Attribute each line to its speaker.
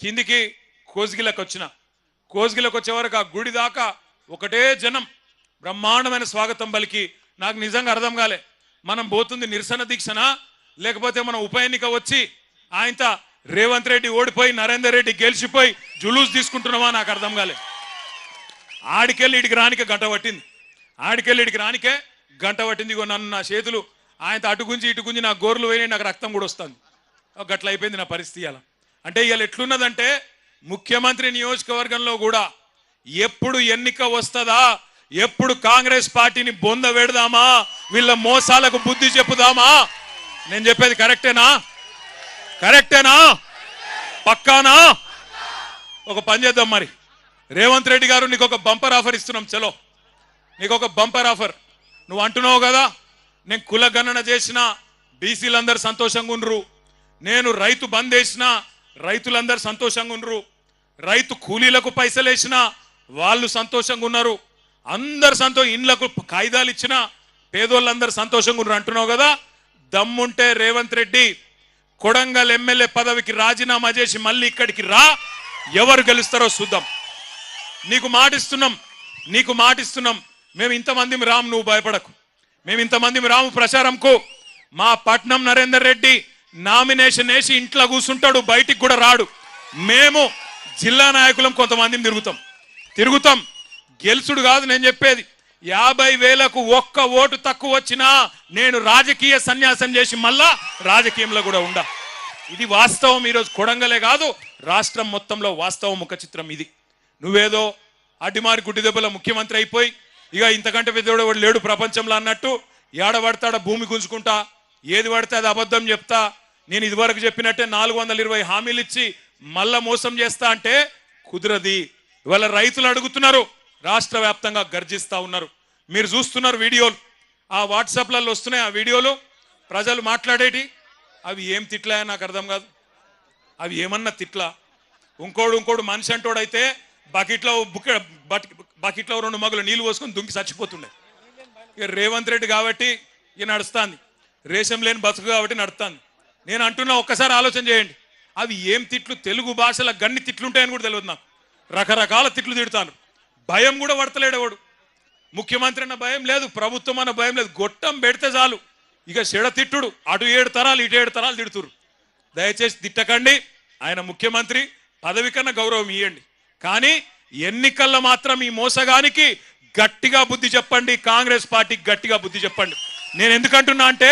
Speaker 1: కిందికి కోసిగిలకు వచ్చిన కోసిగిలకు వచ్చే వరకు ఆ గుడి దాకా ఒకటే జనం బ్రహ్మాండమైన స్వాగతం పలికి నాకు నిజంగా అర్థం కాలే మనం పోతుంది నిరసన దీక్షనా లేకపోతే మనం ఉప ఎన్నిక వచ్చి ఆయనత రేవంత్ రెడ్డి ఓడిపోయి నరేందర్ రెడ్డి గెలిచిపోయి జులూస్ తీసుకుంటున్నామా నాకు అర్థం కాలే ఆడికెళ్ళి ఇడికి రానికే గంట పట్టింది ఆడికెళ్ళి ఇడికి రానికే గంట పట్టింది ఇగో నన్ను నా చేతులు ఆయన అటు గుంజి ఇటు గుంజి నా గోర్లు పోయినాయి నాకు రక్తం కూడా వస్తుంది గట్ల అయిపోయింది నా పరిస్థితి అలా అంటే ఇవాళ ఎట్లున్నదంటే ముఖ్యమంత్రి నియోజకవర్గంలో కూడా ఎప్పుడు ఎన్నిక వస్తుందా ఎప్పుడు కాంగ్రెస్ పార్టీని బొంద పెడదామా వీళ్ళ మోసాలకు బుద్ధి చెప్పుదామా నేను చెప్పేది కరెక్టేనా పక్కానా ఒక పని చేద్దాం మరి రేవంత్ రెడ్డి గారు నీకు ఒక బంపర్ ఆఫర్ ఇస్తున్నాం చలో నీకు ఒక బంపర్ ఆఫర్ నువ్వు అంటున్నావు కదా నేను కుల గణన చేసిన బీసీలందరూ సంతోషంగా ఉండరు నేను రైతు బంద్ వేసిన రైతులందరూ సంతోషంగా ఉండరు రైతు కూలీలకు పైసలు వేసిన వాళ్ళు సంతోషంగా ఉన్నారు అందరు ఇండ్లకు కాయిదాలు ఇచ్చిన పేదోళ్ళందరూ సంతోషంగా ఉన్నారు అంటున్నావు కదా దమ్ముంటే రేవంత్ రెడ్డి కొడంగల్ ఎమ్మెల్యే పదవికి రాజీనామా చేసి మళ్ళీ ఇక్కడికి రా ఎవరు గెలుస్తారో చూద్దాం నీకు మాటిస్తున్నాం మేము ఇంతమంది రాము నువ్వు భయపడకు మేము ఇంతమంది రాము ప్రచారంకు మా పట్నం నరేందర్ రెడ్డి నామినేషన్ వేసి ఇంట్లో కూర్చుంటాడు బయటికి కూడా రాడు మేము జిల్లా నాయకులం కొంతమందిని తిరుగుతాం గెలుచుడు కాదు నేను చెప్పేది 50,000కు ఒక్క ఓటు తక్కువ వచ్చినా నేను రాజకీయ సన్యాసం చేసి మళ్ళా రాజకీయంలో కూడా ఉండా ఇది వాస్తవం ఈరోజు కొడంగలే కాదు రాష్ట్రం మొత్తంలో వాస్తవం ముఖ చిత్రం ఇది నువ్వేదో అడ్డిమారి గుడ్డి దెబ్బల ముఖ్యమంత్రి అయిపోయి ఇక ఇంతకంటే పెద్దోడు లేడు ప్రపంచంలో అన్నట్టు ఏడబడతాడ భూమి గుంజుకుంటా ఏది పడితే అది అబద్ధం చెప్తా నేను ఇదివరకు చెప్పినట్టే 420 హామీలు ఇచ్చి మళ్ళా మోసం చేస్తా అంటే కుదరది ఇవాళ రైతులు అడుగుతున్నారు రాష్ట్ర వ్యాప్తంగా గర్జిస్తా ఉన్నారు మీరు చూస్తున్నారు వీడియోలు ఆ వాట్సాప్లలో వస్తున్నాయి ఆ వీడియోలు ప్రజలు మాట్లాడేటి అవి ఏం తిట్లా నాకు అర్థం కాదు అవి ఏమన్నా తిట్లా ఇంకోడు మనిషి అంటోడైతే బకెట్లో 2 మగులు నీళ్ళు పోసుకొని దుంకి చచ్చిపోతుండే ఇక రేవంత్ రెడ్డి కాబట్టి ఇక నడుస్తుంది రేషం లేని బతుకు కాబట్టి నడుస్తుంది నేను అంటున్నా ఒక్కసారి ఆలోచన చేయండి అవి ఏం తిట్లు తెలుగు భాషలో గన్ని తిట్లుంటాయని కూడా తెలియదు నాకు రకరకాల తిట్లు తిడతాను భయం కూడా పడతలేడు ఎవడు ముఖ్యమంత్రి అన్న భయం లేదు ప్రభుత్వం అన్న భయం లేదు గొట్టం పెడితే చాలు ఇక చెడ తిట్టుడు అటు 7 తరాలు ఇటు 7 తరాలు తిడుతురు దయచేసి తిట్టకండి ఆయన ముఖ్యమంత్రి పదవి కన్నా గౌరవం ఇవ్వండి కానీ ఎన్నికల్లో మాత్రం ఈ మోసగానికి గట్టిగా బుద్ధి చెప్పండి కాంగ్రెస్ పార్టీకి గట్టిగా బుద్ధి చెప్పండి నేను ఎందుకంటున్నా అంటే